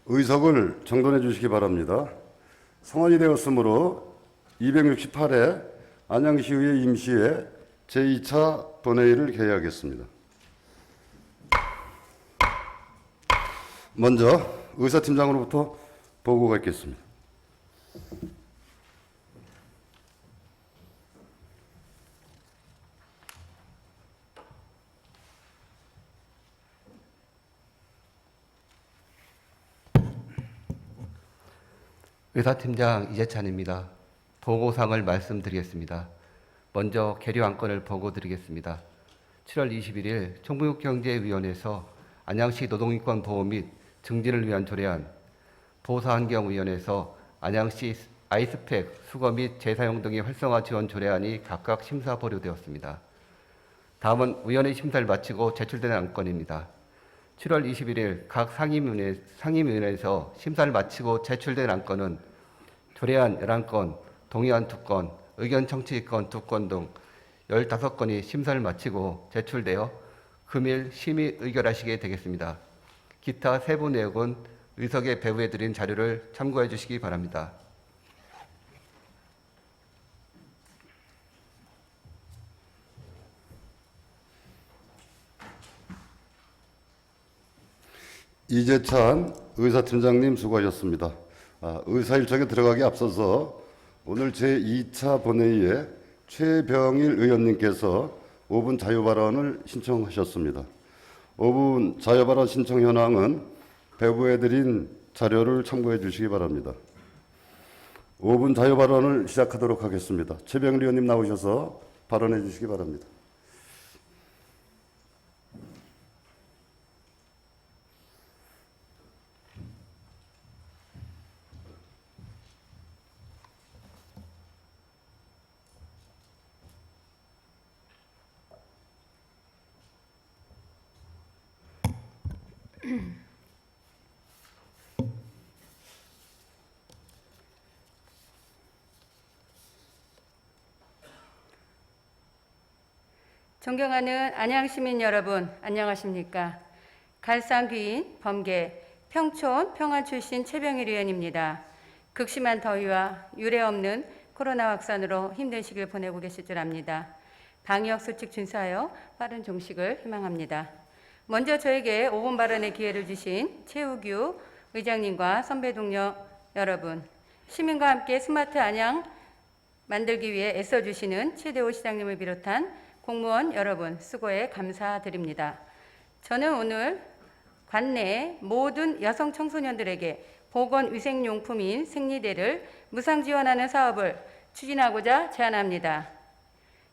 의석을 정돈해 주시기 바랍니다. 성안이 되었으므로 268회 안양시의회 임시회 제2차 본회의를 개회하겠습니다. 먼저 의사팀장으로부터 보고가 있겠습니다. 의사팀장 이재찬입니다. 보고사항을 말씀드리겠습니다. 먼저 계류 안건을 보고드리겠습니다. 7월 21일 총무경제위원회에서 안양시 노동인권 보호 및 증진을 위한 조례안, 보사환경위원회에서 안양시 아이스팩 수거 및 재사용 등의 활성화 지원 조례안이 각각 심사 보류되었습니다. 다음은 위원회 심사를 마치고 제출되는 안건입니다. 7월 21일 각 상임위원회에서 심사를 마치고 제출된 안건은 조례안 11건, 동의안 2건, 의견 청취권 2건 등 15건이 심사를 마치고 제출되어 금일 심의 의결하시게 되겠습니다. 기타 세부 내역은 의석에 배부해드린 자료를 참고해 주시기 바랍니다. 이재찬 의사팀장님 수고하셨습니다. 의사 일정에 들어가기 앞서서 오늘 제2차 본회의에 최병일 의원님께서 5분 자유발언을 신청하셨습니다. 5분 자유발언 신청 현황은 배부해드린 자료를 참고해 주시기 바랍니다. 5분 자유발언을 시작하도록 하겠습니다. 최병일 의원님 나오셔서 발언해 주시기 바랍니다. 존경하는 안양시민 여러분, 안녕하십니까? 갈상귀인, 범계, 평촌, 평안 출신 최병일 의원입니다. 극심한 더위와 유례없는 코로나 확산으로 힘든 시기를 보내고 계실 줄 압니다. 방역수칙 준수하여 빠른 종식을 희망합니다. 먼저 저에게 5분 발언의 기회를 주신 최우규 의장님과 선배 동료 여러분, 시민과 함께 스마트 안양 만들기 위해 애써주시는 최대호 시장님을 비롯한 공무원 여러분 수고에 감사드립니다. 저는 오늘 관내 모든 여성 청소년들에게 보건위생용품인 생리대를 무상 지원하는 사업을 추진하고자 제안합니다.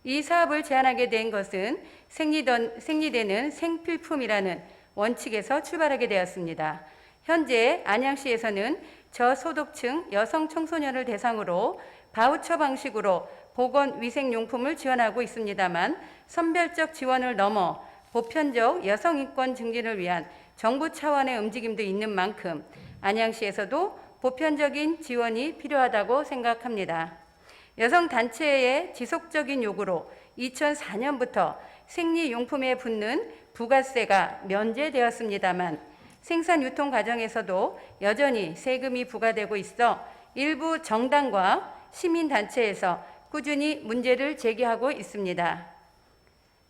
이 사업을 제안하게 된 것은 생리대는 생필품이라는 원칙에서 출발하게 되었습니다. 현재 안양시에서는 저소득층 여성 청소년을 대상으로 바우처 방식으로 보건위생용품을 지원하고 있습니다만 선별적 지원을 넘어 보편적 여성인권 증진을 위한 정부 차원의 움직임도 있는 만큼 안양시에서도 보편적인 지원이 필요하다고 생각합니다. 여성단체의 지속적인 요구로 2004년부터 생리용품에 붙는 부가세가 면제되었습니다만 생산 유통 과정에서도 여전히 세금이 부과되고 있어 일부 정당과 시민단체에서 꾸준히 문제를 제기하고 있습니다.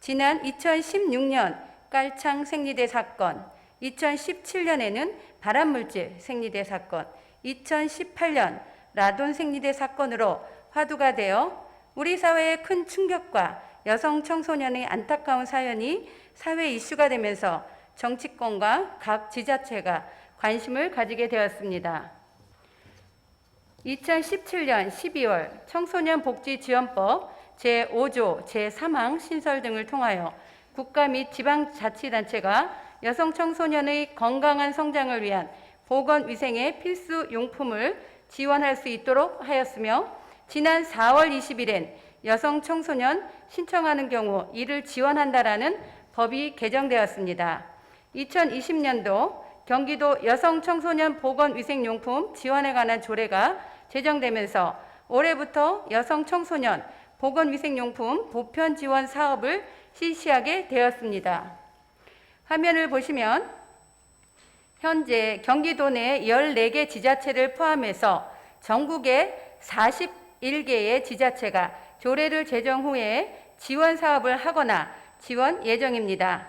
지난 2016년 깔창 생리대 사건, 2017년에는 발암물질 생리대 사건, 2018년 라돈 생리대 사건으로 화두가 되어 우리 사회에 큰 충격과 여성 청소년의 안타까운 사연이 사회 이슈가 되면서 정치권과 각 지자체가 관심을 가지게 되었습니다. 2017년 12월 청소년복지지원법 제5조 제3항 신설 등을 통하여 국가 및 지방자치단체가 여성 청소년의 건강한 성장을 위한 보건위생의 필수 용품을 지원할 수 있도록 하였으며 지난 4월 20일엔 여성 청소년 신청하는 경우 이를 지원한다라는 법이 개정되었습니다. 2020년도 경기도 여성 청소년 보건위생용품 지원에 관한 조례가 제정되면서 올해부터 여성 청소년 보건위생용품 보편 지원 사업을 실시하게 되었습니다. 화면을 보시면 현재 경기도 내 14개 지자체를 포함해서 전국의 41개의 지자체가 조례를 제정 후에 지원 사업을 하거나 지원 예정입니다.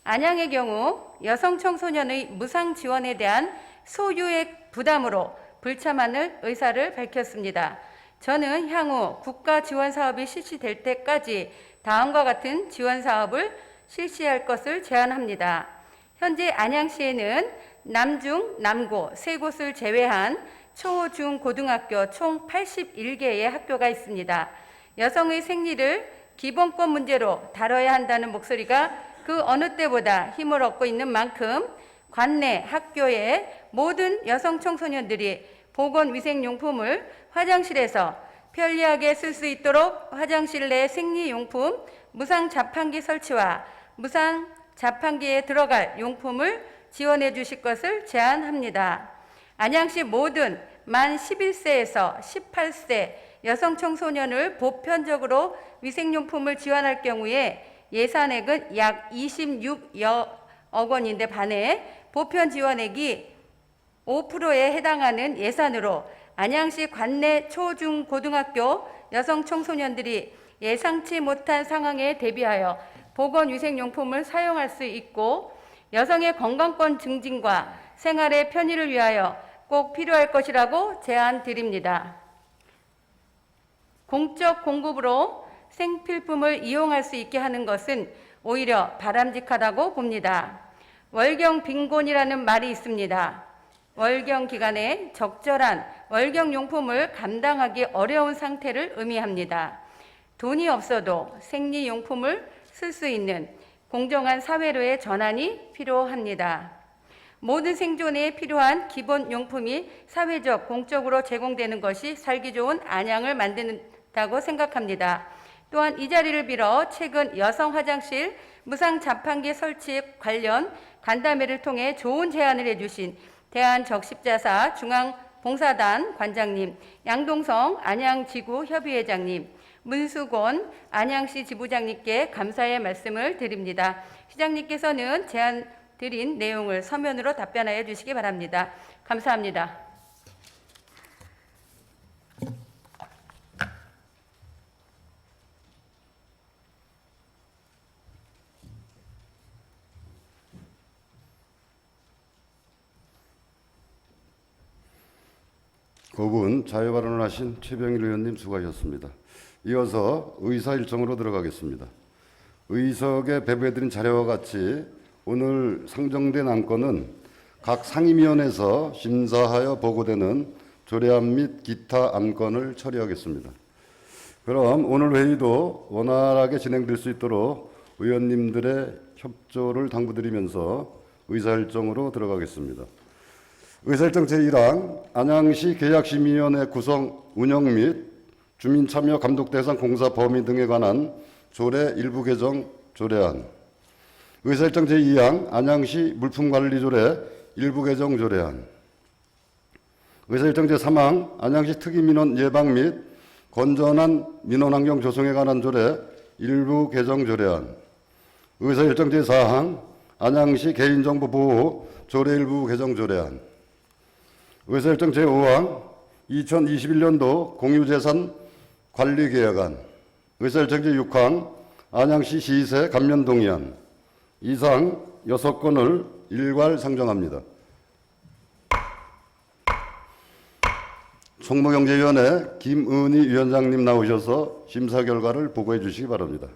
안양의 경우 여성 청소년의 무상 지원에 대한 소유액 부담으로 불참하는 의사를 밝혔습니다. 저는 향후 국가 지원 사업이 실시될 때까지 다음과 같은 지원 사업을 실시할 것을 제안합니다. 현재 안양시에는 남중, 남고 세 곳을 제외한 초, 중, 고등학교 총 81개의 학교가 있습니다. 여성의 생리를 기본권 문제로 다뤄야 한다는 목소리가 그 어느 때보다 힘을 얻고 있는 만큼 관내 학교의 모든 여성 청소년들이 보건위생용품을 화장실에서 편리하게 쓸 수 있도록 화장실 내 생리용품 무상 자판기 설치와 무상 자판기에 들어갈 용품을 지원해 주실 것을 제안합니다. 안양시 모든 만 11세에서 18세 여성 청소년을 보편적으로 위생용품을 지원할 경우에 예산액은 약 26여 억 원인데 반해 보편 지원액이 5%에 해당하는 예산으로 안양시 관내 초, 중, 고등학교 여성 청소년들이 예상치 못한 상황에 대비하여 보건위생용품을 사용할 수 있고 여성의 건강권 증진과 생활의 편의를 위하여 꼭 필요할 것이라고 제안드립니다. 공적 공급으로 생필품을 이용할 수 있게 하는 것은 오히려 바람직하다고 봅니다. 월경 빈곤이라는 말이 있습니다. 월경 기간에 적절한 월경 용품을 감당하기 어려운 상태를 의미합니다. 돈이 없어도 생리용품을 쓸 수 있는 공정한 사회로의 전환이 필요합니다. 모든 생존에 필요한 기본 용품이 사회적, 공적으로 제공되는 것이 살기 좋은 안양을 만든다고 생각합니다. 또한 이 자리를 빌어 최근 여성 화장실 무상 자판기 설치 관련 간담회를 통해 좋은 제안을 해주신 대한적십자사 중앙봉사단 관장님, 양동성 안양지구협의회장님, 문수곤 안양시 지부장님께 감사의 말씀을 드립니다. 시장님께서는 제안 드린 내용을 서면으로 답변하여 주시기 바랍니다. 감사합니다. 고분 자유 발언을 하신 최병일 의원님 수고하셨습니다. 이어서 의사 일정으로 들어가겠습니다. 의석에 배부해드린 자료와 같이 오늘 상정된 안건은 각 상임위원회에서 심사하여 보고되는 조례안 및 기타 안건을 처리하겠습니다. 그럼 오늘 회의도 원활하게 진행될 수 있도록 의원님들의 협조를 당부드리면서 의사일정으로 들어가겠습니다. 의사일정 제1항 안양시 계약심의위원회 구성 운영 및 주민참여 감독 대상 공사 범위 등에 관한 조례 일부 개정 조례안. 의사일정 제2항 안양시 물품관리조례 일부 개정 조례안. 의사일정 제3항 안양시 특이민원 예방 및 건전한 민원환경 조성에 관한 조례 일부 개정 조례안. 의사일정 제4항 안양시 개인정보 보호 조례 일부 개정 조례안. 의사일정 제5항 2021년도 공유재산 관리계약안. 의사일정 제6항 안양시 시세 감면동의안. 이상 6건을 일괄 상정합니다. 총무경제위원회 김은희 위원장님 나오셔서 심사 결과를 보고해 주시기 바랍니다.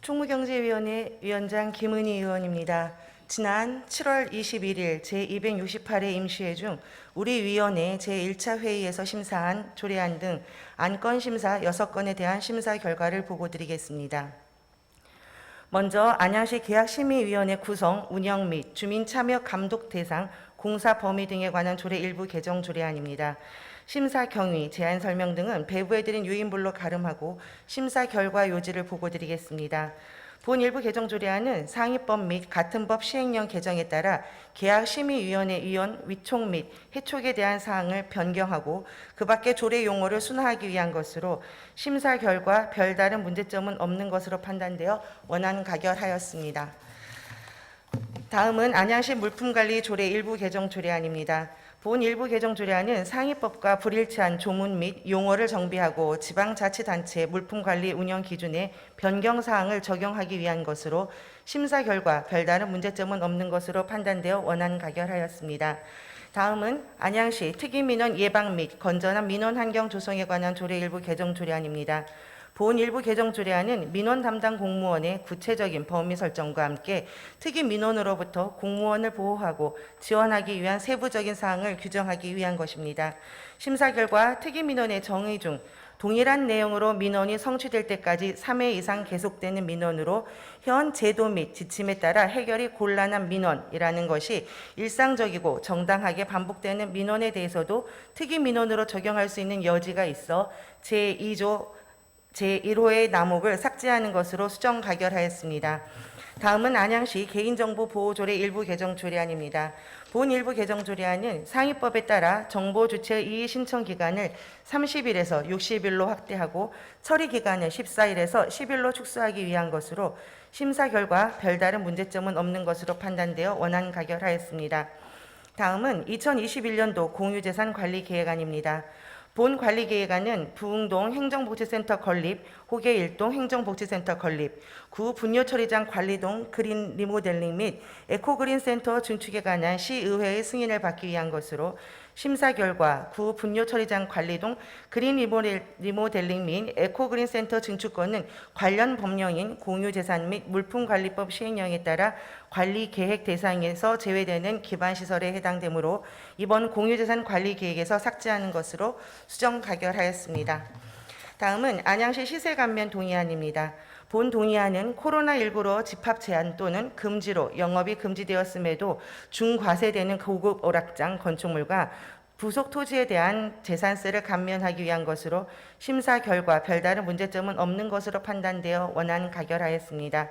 총무경제위원회 위원장 김은희 의원입니다. 지난 7월 21일 제268회 임시회 중 우리 위원회 제1차 회의에서 심사한 조례안 등 안건 심사 6건에 대한 심사 결과를 보고드리겠습니다. 먼저 안양시 계약심의위원회 구성, 운영 및 주민참여 감독 대상, 공사 범위 등에 관한 조례 일부 개정 조례안입니다. 심사 경위, 제안 설명 등은 배부해드린 유인물로 가름하고 심사 결과 요지를 보고드리겠습니다. 본 일부 개정 조례안은 상위법 및 같은 법 시행령 개정에 따라 계약심의위원회 위원 위촉 및 해촉에 대한 사항을 변경하고 그 밖의 조례 용어를 순화하기 위한 것으로 심사 결과 별다른 문제점은 없는 것으로 판단되어 원안 가결하였습니다. 다음은 안양시 물품관리 조례 일부 개정 조례안입니다. 본 일부 개정 조례안은 상위법과 불일치한 조문 및 용어를 정비하고 지방자치단체 물품관리 운영 기준에 변경 사항을 적용하기 위한 것으로 심사 결과 별다른 문제점은 없는 것으로 판단되어 원안 가결하였습니다. 다음은 안양시 특이민원 예방 및 건전한 민원 환경 조성에 관한 조례 일부 개정 조례안입니다. 본 일부 개정 조례안은 민원 담당 공무원의 구체적인 범위 설정과 함께 특이 민원으로부터 공무원을 보호하고 지원하기 위한 세부적인 사항을 규정하기 위한 것입니다. 심사 결과 특이 민원의 정의 중 동일한 내용으로 민원이 성취될 때까지 3회 이상 계속되는 민원으로 현 제도 및 지침에 따라 해결이 곤란한 민원이라는 것이 일상적이고 정당하게 반복되는 민원에 대해서도 특이 민원으로 적용할 수 있는 여지가 있어 제2조 제1호의 남목을 삭제하는 것으로 수정 가결하였습니다. 다음은 안양시 개인정보보호조례 일부 개정 조례안입니다. 본 일부 개정 조례안은 상위법에 따라 정보주체 이의 신청 기간을 30일에서 60일로 확대하고 처리 기간을 14일에서 10일로 축소하기 위한 것으로 심사 결과 별다른 문제점은 없는 것으로 판단되어 원안 가결하였습니다. 다음은 2021년도 공유재산 관리 계획안입니다. 본 관리계획안은 부흥동 행정복지센터 건립, 호계 1동 행정복지센터 건립, 구 분뇨처리장 관리동 그린 리모델링 및 에코그린 센터 증축에 관한 시의회의 승인을 받기 위한 것으로 심사 결과 구 분뇨처리장 관리동 그린 리모델링 및 에코그린 센터 증축권은 관련 법령인 공유재산 및 물품관리법 시행령에 따라 관리계획 대상에서 제외되는 기반시설에 해당되므로 이번 공유재산 관리계획에서 삭제하는 것으로 수정 가결하였습니다. 다음은 안양시 시세감면 동의안입니다. 본 동의안은 코로나19로 집합 제한 또는 금지로 영업이 금지되었음에도 중과세되는 고급 오락장 건축물과 부속 토지에 대한 재산세를 감면하기 위한 것으로 심사 결과 별다른 문제점은 없는 것으로 판단되어 원안 가결하였습니다.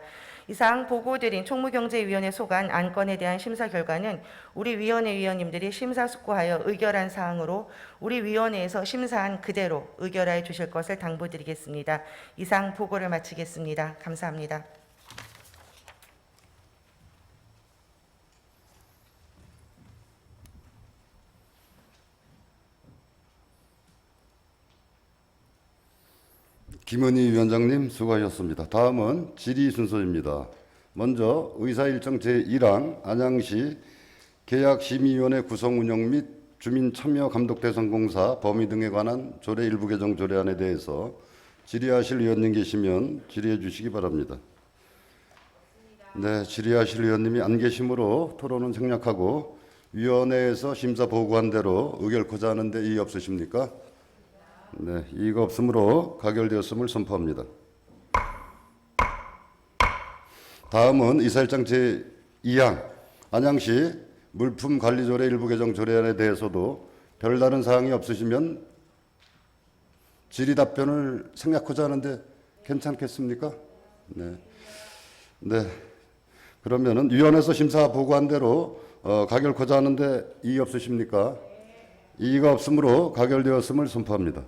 이상 보고드린 총무경제위원회 소관 안건에 대한 심사 결과는 우리 위원회 위원님들이 심사숙고하여 의결한 사항으로 우리 위원회에서 심사한 그대로 의결하여 주실 것을 당부드리겠습니다. 이상 보고를 마치겠습니다. 감사합니다. 김은희 위원장님 수고하셨습니다. 다음은 질의 순서입니다. 먼저 의사일정 제1항 안양시 계약심의위원회 구성 운영 및 주민참여감독대상공사 범위 등에 관한 조례 일부 개정 조례안에 대해서 질의하실 의원님 계시면 질의해 주시기 바랍니다. 네, 질의하실 의원님이 안 계시므로 토론은 생략하고 위원회에서 심사 보고한 대로 의결코자 하는데 이의 없으십니까? 네, 이의가 없으므로 가결되었음을 선포합니다. 다음은 이사일장 제2항 안양시 물품관리조례 일부 개정 조례안에 대해서도 별다른 사항이 없으시면 질의 답변을 생략하자 하는데 괜찮겠습니까? 네. 네. 그러면은 위원회에서 심사 보고한 대로 가결코자 하는데 이의 없으십니까? 이의가 없으므로 가결되었음을 선포합니다.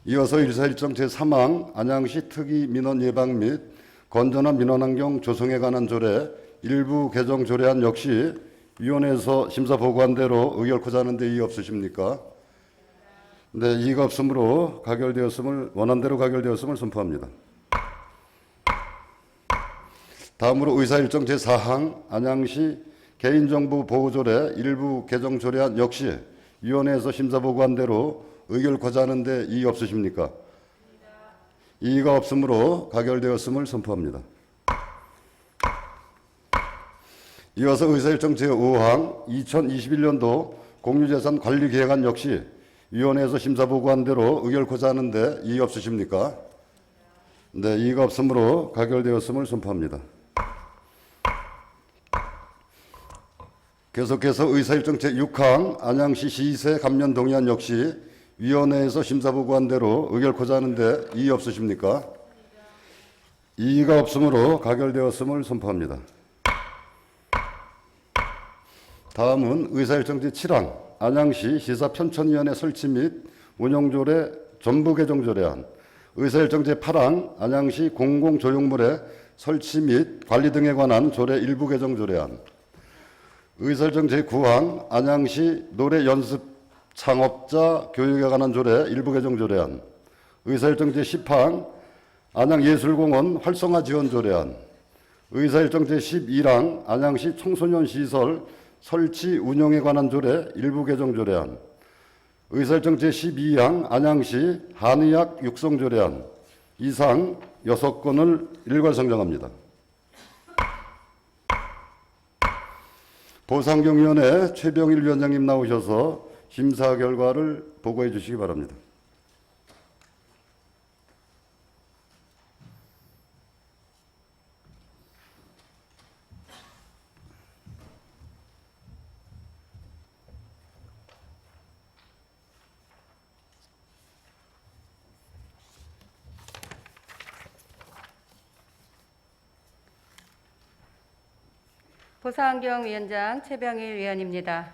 이어서 일사일정 제3항 안양시 특이 민원 예방 및 건전한 민원환경 조성에 관한 조례 일부 개정 조례안 역시 위원회에서 심사 보고한 대로 의결코자 하는데 이의 없으십니까? 네, 이의가 없으므로 가결되었음을 원안대로 가결되었음을 선포합니다. 다음으로 의사일정 제4항 안양시 개인정보보호조례 일부 개정 조례안 역시 위원회에서 심사 보고한 대로 의결코자 하는데 이의 없으십니까? 이의가 없으므로 가결되었음을 선포합니다. 이어서 의사일정 제5항 2021년도 공유재산 관리계획안 역시 위원회에서 심사 보고한 대로 의결코자 하는데 이의 없으십니까? 네, 이의가 없으므로 가결되었음을 선포합니다. 계속해서 의사일정 제6항 안양시 시세 감면 동의안 역시 위원회에서 심사보고한 대로 의결코자 하는데 이의 없으십니까? 이의가 없으므로 가결되었음을 선포합니다. 다음은 의사일정 제7항 안양시 시사편찬위원회 설치 및 운영조례 전부 개정 조례안, 의사일정 제8항 안양시 공공조형물의 설치 및 관리 등에 관한 조례 일부 개정 조례안, 의사일정 제9항 안양시 노래 연습 창업자 교육에 관한 조례 일부 개정 조례안, 의사일정 제10항 안양예술공원 활성화 지원 조례안, 의사일정 제11항 안양시 청소년 시설 설치 운영에 관한 조례 일부 개정 조례안, 의사일정 제12항 안양시 한의학 육성 조례안 이상 6건을 일괄 상정합니다. 보상경위원회 최병일 위원장님 나오셔서 심사 결과를 보고해 주시기 바랍니다. 보상경위원장 최병일 위원입니다.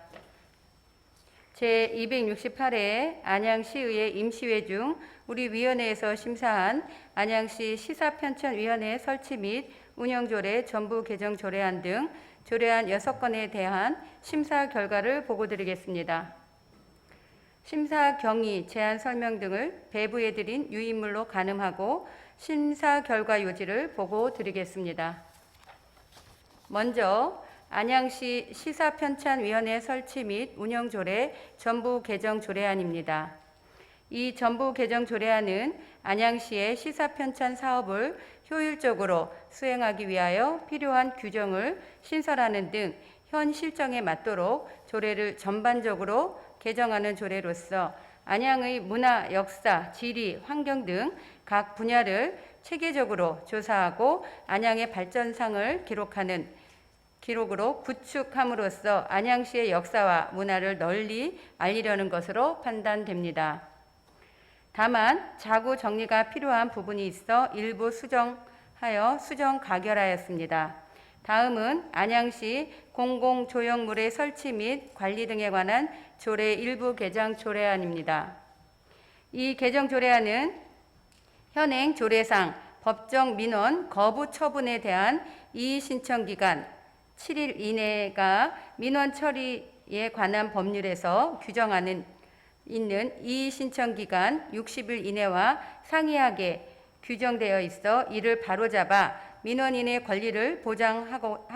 제268회 안양시의회 임시회 중 우리 위원회에서 심사한 안양시 시사편찬위원회 설치 및 운영조례 전부 개정 조례안 등 조례안 6건에 대한 심사 결과를 보고드리겠습니다. 심사 경위, 제안 설명 등을 배부해드린 유인물로 가늠하고 심사 결과 요지를 보고드리겠습니다. 먼저 안양시 시사편찬위원회 설치 및 운영조례 전부 개정 조례안입니다. 이 전부 개정 조례안은 안양시의 시사편찬 사업을 효율적으로 수행하기 위하여 필요한 규정을 신설하는 등 현 실정에 맞도록 조례를 전반적으로 개정하는 조례로서 안양의 문화, 역사, 지리, 환경 등 각 분야를 체계적으로 조사하고 안양의 발전상을 기록으로 구축함으로써 안양시의 역사와 문화를 널리 알리려는 것으로 판단됩니다. 다만 자구 정리가 필요한 부분이 있어 일부 수정 가결하였습니다. 다음은 안양시 공공조형물의 설치 및 관리 등에 관한 조례 일부 개정 조례안입니다. 이 개정 조례안은 현행 조례상 법정 민원 거부 처분에 대한 이의 신청 기간 7일 이내가 민원 처리에 관한 법률에서 규정하는 있는 이의 신청 기간 60일 이내와 상이하게 규정되어 있어 이를 바로잡아 민원인의 권리를 보장하고자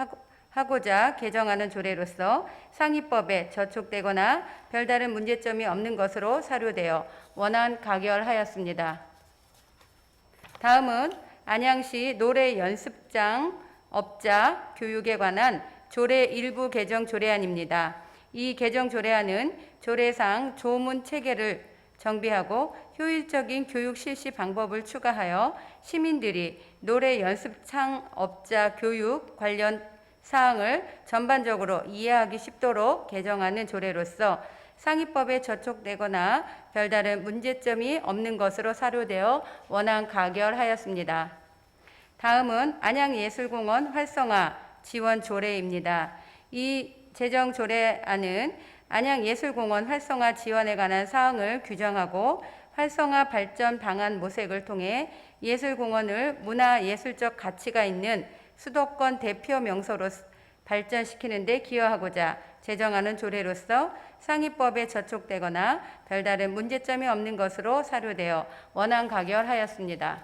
개정하는 조례로서 상위법에 저촉되거나 별다른 문제점이 없는 것으로 사료되어 원안 가결하였습니다. 다음은 안양시 노래 연습장 업자 교육에 관한 조례 일부 개정 조례안입니다. 이 개정 조례안은 조례상 조문 체계를 정비하고 효율적인 교육 실시 방법을 추가하여 시민들이 노래 연습장 업자 교육 관련 사항을 전반적으로 이해하기 쉽도록 개정하는 조례로서 상위법에 저촉되거나 별다른 문제점이 없는 것으로 사료되어 원안 가결하였습니다. 다음은 안양예술공원 활성화 지원 조례입니다. 이 제정 조례안은 안양예술공원 활성화 지원에 관한 사항을 규정하고 활성화 발전 방안 모색을 통해 예술공원을 문화예술적 가치가 있는 수도권 대표 명소로 발전시키는 데 기여하고자 제정하는 조례로서 상위법에 저촉되거나 별다른 문제점이 없는 것으로 사료되어 원안 가결하였습니다.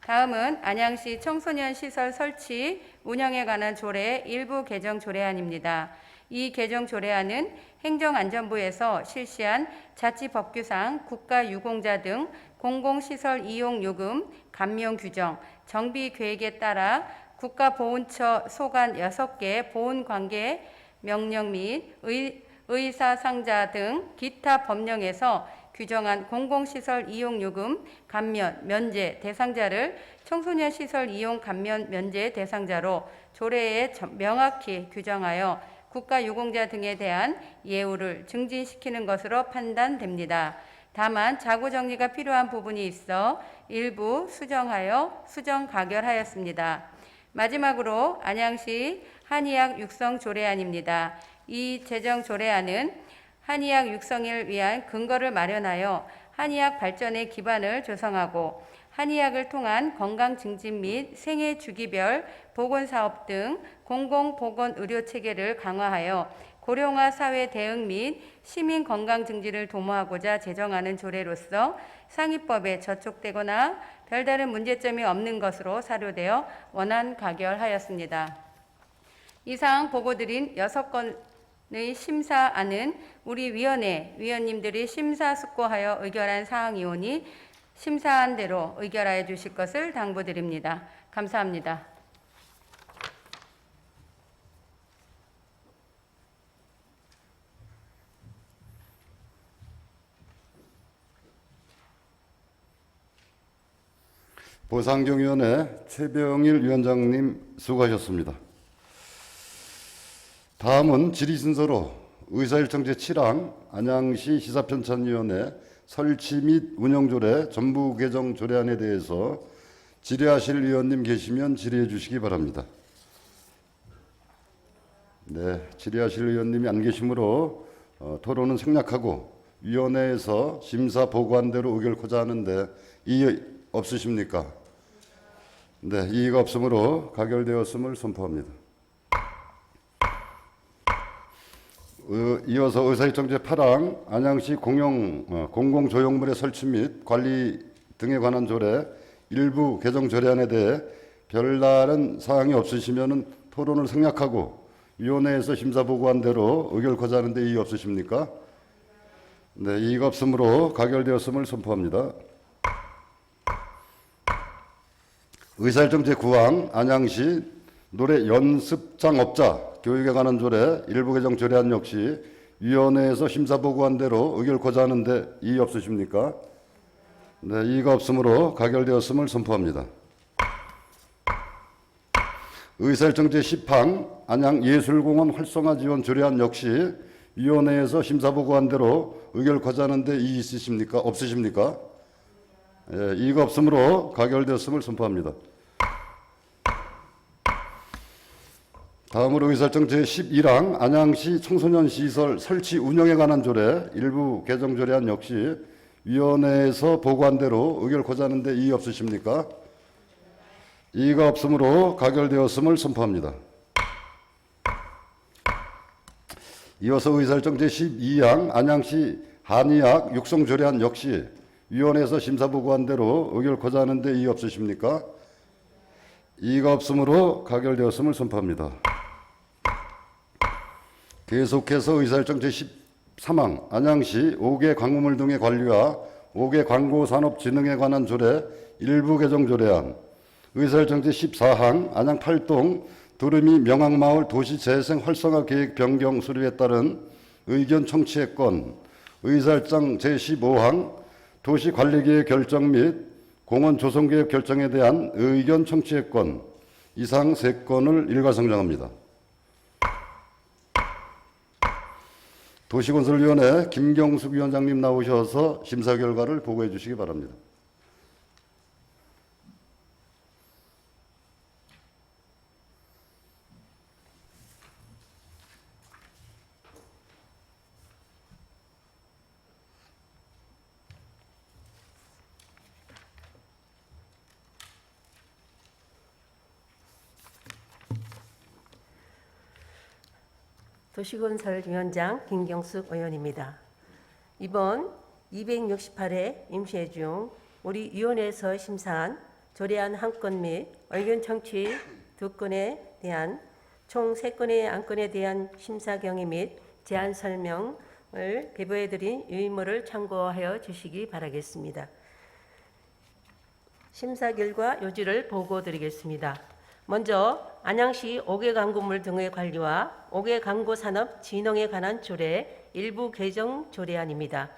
다음은 안양시 청소년 시설 설치 운영에 관한 조례 일부 개정 조례안입니다. 이 개정 조례안은 행정안전부에서 실시한 자치법규상 국가유공자 등 공공시설 이용 요금 감면 규정, 정비 계획에 따라 국가보훈처 소관 6개 보훈관계 명령 및 의사상자 등 기타 법령에서 규정한 공공시설 이용요금 감면 면제 대상자를 청소년 시설 이용 감면 면제 대상자로 조례에 명확히 규정하여 국가유공자 등에 대한 예우를 증진시키는 것으로 판단됩니다. 다만 자구 정리가 필요한 부분이 있어 일부 수정 가결하였습니다. 마지막으로 안양시 한의학 육성 조례안입니다. 이 제정 조례안은 한의학 육성을 위한 근거를 마련하여 한의학 발전의 기반을 조성하고 한의학을 통한 건강 증진 및 생애 주기별 보건사업 등 공공보건의료체계를 강화하여 고령화 사회 대응 및 시민 건강 증진을 도모하고자 제정하는 조례로서 상위법에 저촉되거나 별다른 문제점이 없는 것으로 사료되어 원안 가결하였습니다. 이상 보고드린 6건의 심사안은 우리 위원회 위원님들이 심사숙고하여 의결한 사항이오니 심사안대로 의결하여 주실 것을 당부드립니다. 감사합니다. 보상경위원회 최병일 위원장님 수고하셨습니다. 다음은 질의 순서로 의사일정 제7항 안양시 시사편찬위원회 설치 및 운영조례 전부 개정 조례안에 대해서 질의하실 위원님 계시면 질의해 주시기 바랍니다. 네, 질의하실 위원님이 안 계시므로 토론은 생략하고 위원회에서 심사 보고한 대로 의결코자 하는데 이의 없으십니까? 네, 이의가 없으므로 가결되었음을 선포합니다. 이어서 의사일정 제8항 안양시 공공조형물의 설치 및 관리 등에 관한 조례 일부 개정 조례안에 대해 별다른 사항이 없으시면 토론을 생략하고 위원회에서 심사 보고한 대로 의결코자 하는데 이의 없으십니까? 네, 이의가 없으므로 가결되었음을 선포합니다. 의사일정 제9항 안양시 노래 연습장업자 교육에 관한 조례 일부 개정 조례안 역시 위원회에서 심사 보고한 대로 의결코자 하는데 이의 없으십니까? 네, 이의가 없으므로 가결되었음을 선포합니다. 의사일정 제10항 안양예술공원 활성화 지원 조례안 역시 위원회에서 심사 보고한 대로 의결코자 하는데 이의 있으십니까? 없으십니까? 예, 이의가 없으므로 가결되었음을 선포합니다. 다음으로 의사일정 제11항 안양시 청소년 시설 설치 운영에 관한 조례 일부 개정 조례안 역시 위원회에서 보고한 대로 의결코자 하는데 이의 없으십니까? 이의가 없으므로 가결되었음을 선포합니다. 이어서 의사일정 제12항 안양시 한의학 육성 조례안 역시 위원회에서 심사 보고한 대로 의결코자 하는데 이의 없으십니까? 이의가 없으므로 가결되었음을 선포합니다. 계속해서 의사일정 제13항 안양시 5개 광고물 등의 관리와 5개 광고산업진흥에 관한 조례 일부 개정 조례안 의사일정 제14항 안양 8동 두루미 명항마을 도시재생 활성화 계획 변경 수립에 따른 의견 청취의 건 의사일정 제15항 도시관리계획 결정 및 공원 조성계획 결정에 대한 의견 청취의 건 이상 3건을 일괄상정합니다. 도시건설위원회 김경숙 위원장님 나오셔서 심사 결과를 보고해 주시기 바랍니다. 도시건설위원장 김경숙 의원입니다. 이번 268회 임시회 중 우리 위원회에서 심사한 조례안 1건 및 의견 청취 2건에 대한 총 3건의 안건에 대한 심사 경위 및 제안 설명을 배부해드린 유인물을 참고하여 주시기 바라겠습니다. 심사 결과 요지를 보고드리겠습니다. 먼저 안양시 5개 광고물 등의 관리와 5개 광고산업 진흥에 관한 조례 일부 개정 조례안입니다.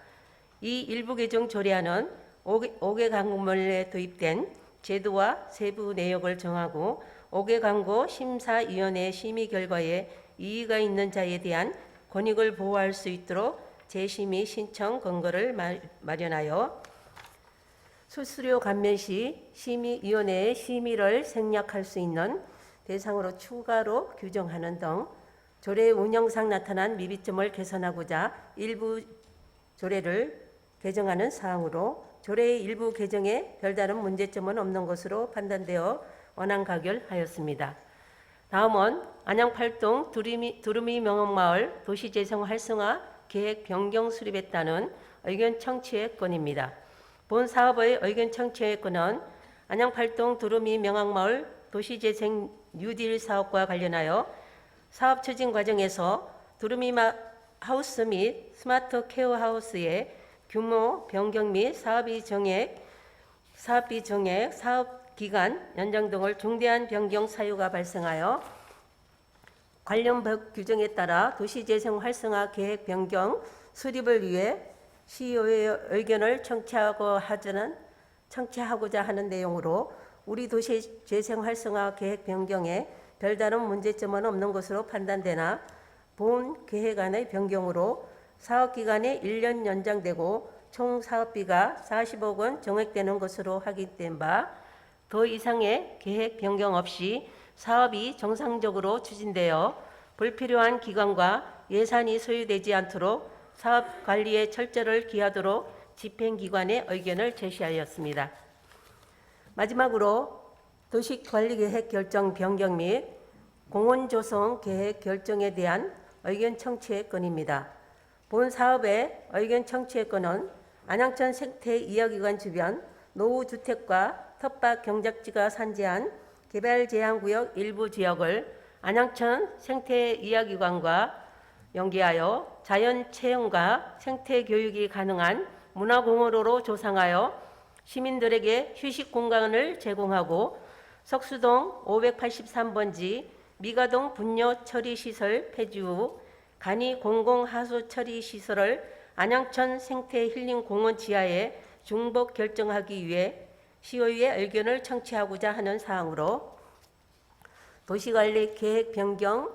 이 일부 개정 조례안은 5개 광고물에 도입된 제도와 세부 내역을 정하고 5개 광고 심사위원회 심의 결과에 이의가 있는 자에 대한 권익을 보호할 수 있도록 재심의 신청 근거를 마련하여 수수료 감면 시 심의위원회의 심의를 생략할 수 있는 대상으로 추가로 규정하는 등 조례 운영상 나타난 미비점을 개선하고자 일부 조례를 개정하는 사항으로 조례의 일부 개정에 별다른 문제점은 없는 것으로 판단되어 원안 가결하였습니다. 다음은 안양 팔동 두루미 명흥마을 도시재생 활성화 계획 변경 수립에 따른 의견 청취의 건입니다. 본 사업의 의견 청취의 건은 안양 팔동 두루미 명흥마을 도시재생 뉴딜 사업과 관련하여 사업 추진 과정에서 두루미 하우스 및 스마트 케어 하우스의 규모 변경 및 사업비 정액, 사업 기간 연장 등을 중대한 변경 사유가 발생하여 관련 법 규정에 따라 도시재생 활성화 계획 변경 수립을 위해 시의회의 의견을 청취하고자 하는 내용으로 우리 도시재생 활성화 계획 변경에 별다른 문제점은 없는 것으로 판단되나 본 계획안의 변경으로 사업기간이 1년 연장되고 총 사업비가 40억 원 정액되는 것으로 확인된 바 더 이상의 계획 변경 없이 사업이 정상적으로 추진되어 불필요한 기간과 예산이 소요되지 않도록 사업 관리에 철저를 기하도록 집행기관의 의견을 제시하였습니다. 마지막으로 도시관리계획 결정 변경 및 공원조성 계획 결정에 대한 의견 청취의 건입니다. 본 사업의 의견 청취의 건은 안양천 생태이야기관 주변 노후주택과 텃밭 경작지가 산재한 개발제한구역 일부 지역을 안양천 생태이야기관과 연계하여 자연체험과 생태교육이 가능한 문화공원으로 조성하여 시민들에게 휴식 공간을 제공하고 석수동 583번지 미가동 분뇨 처리시설 폐지 후 간이 공공하수 처리시설을 안양천 생태힐링공원 지하에 중복 결정하기 위해 시의회 의견을 청취하고자 하는 사항으로 도시관리 계획 변경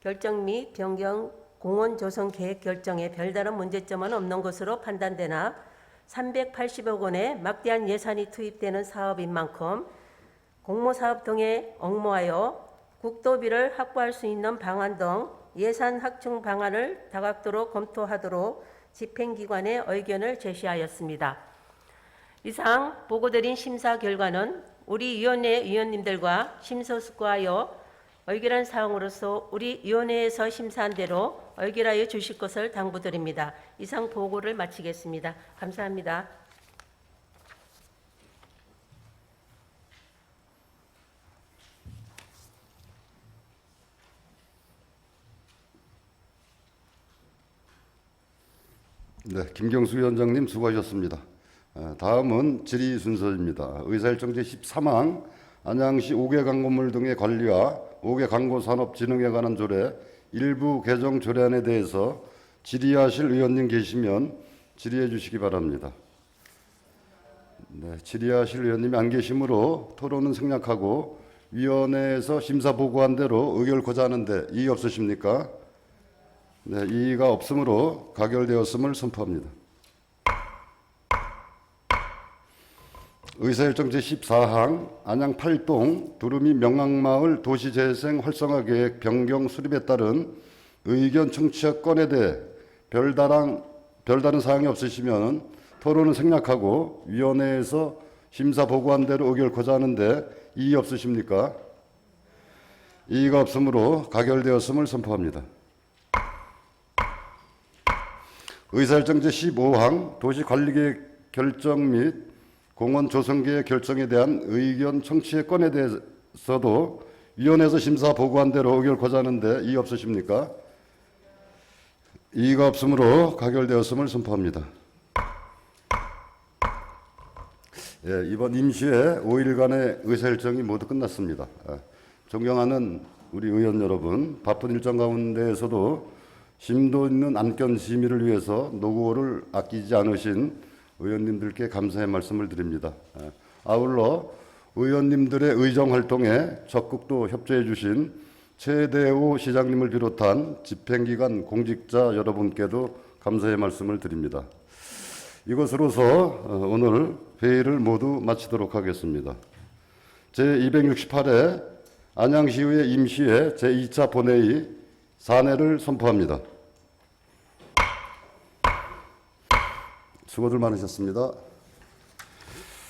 결정 및 변경 공원 조성 계획 결정에 별다른 문제점은 없는 것으로 판단되나 380억 원의 막대한 예산이 투입되는 사업인 만큼 공모사업 등에 옹모하여 국도비를 확보할 수 있는 방안 등 예산 확충 방안을 다각도로 검토하도록 집행기관의 의견을 제시하였습니다. 이상 보고드린 심사 결과는 우리 위원회 위원님들과 심사숙고하여 의결한 사항으로서 우리 위원회에서 심사한 대로 의결하여 주실 것을 당부드립니다. 이상 보고를 마치겠습니다. 감사합니다. 네, 김경수 위원장님 수고하셨습니다. 다음은 질의 순서입니다. 의사일정 제13항 안양시 5개 광고물 등의 관리와 5개 광고산업진흥에 관한 조례 일부 개정 조례안에 대해서 질의하실 의원님 계시면 질의해 주시기 바랍니다. 네, 질의하실 의원님이 안 계시므로 토론은 생략하고 위원회에서 심사 보고한 대로 의결코자 하는데 이의 없으십니까? 네, 이의가 없으므로 가결되었음을 선포합니다. 의사일정 제14항 안양 8동 두루미 명항마을 도시재생 활성화 계획 변경 수립에 따른 의견 청취 건에 대해 별다른 사항이 없으시면 토론은 생략하고 위원회에서 심사 보고한 대로 의결코자 하는데 이의 없으십니까? 이의가 없으므로 가결되었음을 선포합니다. 의사일정 제15항 도시관리계획 결정 및 공원 조성계획 결정에 대한 의견 청취의 건에 대해서도 위원회에서 심사 보고한 대로 의결코자 하는데 이의 없으십니까? 이의가 없으므로 가결되었음을 선포합니다. 예, 이번 임시회 5일간의 의사일정이 모두 끝났습니다. 존경하는 우리 의원 여러분, 바쁜 일정 가운데에서도 심도 있는 안건 심의를 위해서 노고를 아끼지 않으신 의원님들께 감사의 말씀을 드립니다. 아울러 의원님들의 의정 활동에 적극 또 협조해 주신 최대호 시장님을 비롯한 집행기관 공직자 여러분께도 감사의 말씀을 드립니다. 이것으로서 오늘 회의를 모두 마치도록 하겠습니다. 제268회 안양시의회 임시회 제2차 본회의 산회를 선포합니다. 수고들 많으셨습니다.